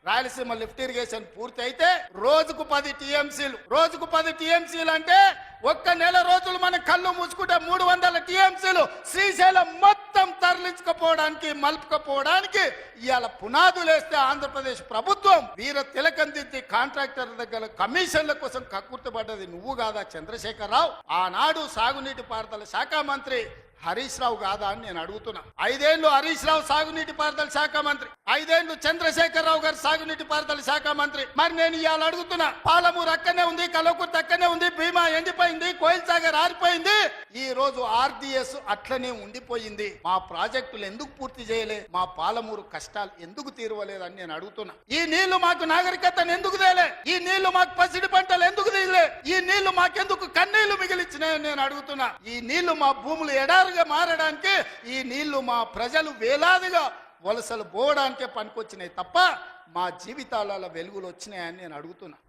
Rayalaseema lift irrigation పూర్తి అయితే రోజుకు 10 టీఎంసీలు అంటే ఒక్క నెల రోజులు మన కళ్ళు మూసుకుంటే 300 టీఎంసీలు శ్రీశైలం మొత్తం తరలించుకపోవడానికి మలుపుకపోవడానికి ఇవాళ పునాదులు వేస్తే ఆంధ్రప్రదేశ్ ప్రభుత్వం వీర తిలకం దిద్ది కాంట్రాక్టర్ దగ్గర కమిషన్ల కోసం కక్కుర్తిపడ్డది నువ్వు కాదా చంద్రశేఖరరావు? ఆనాడు సాగునీటి పారుదల శాఖ మంత్రి హరీష్ రావు కాదా అని నేను అడుగుతున్నా. 5 ఏళ్లు హరీష్ రావు సాగునీటి పారుదల శాఖ మంత్రి, 5 ఏళ్లు చంద్రశేఖరరావు గారు సాగునీటి పారుదల శాఖ మంత్రి. మరి నేను ఇవాళ అడుగుతున్నా, పాలమూరు అక్కనే ఉంది, కల్వకుర్తి అక్కనే ఉంది, భీమా ఎండిపోయింది, కోయిల్ సాగర్ ఆరిపోయింది, ఈ రోజు ఆర్డీఎస్ అట్లనే ఉండిపోయింది. మా ప్రాజెక్టులు ఎందుకు పూర్తి చేయలే? మా పాలమూరు కష్టాలు ఎందుకు తీరవలేదని నేను అడుగుతున్నా. ఈ నీళ్లు మాకు నాగరికతను ఎందుకు తేలే? ఈ నీళ్లు మాకు పసిడి పంటలు ఎందుకు తీయలే? ఈ నీళ్లు మాకెందుకు కన్నీళ్లు మిగిలిచ్చినాయని నేను అడుగుతున్నా. ఈ నీళ్లు మా భూములు ఎడారుగా మారడానికి, ఈ నీళ్లు మా ప్రజలు వేలాదిగా వలసలు పోవడానికే పనికొచ్చినాయి తప్ప మా జీవితాలలో వెలుగులు వచ్చినాయని నేను అడుగుతున్నా.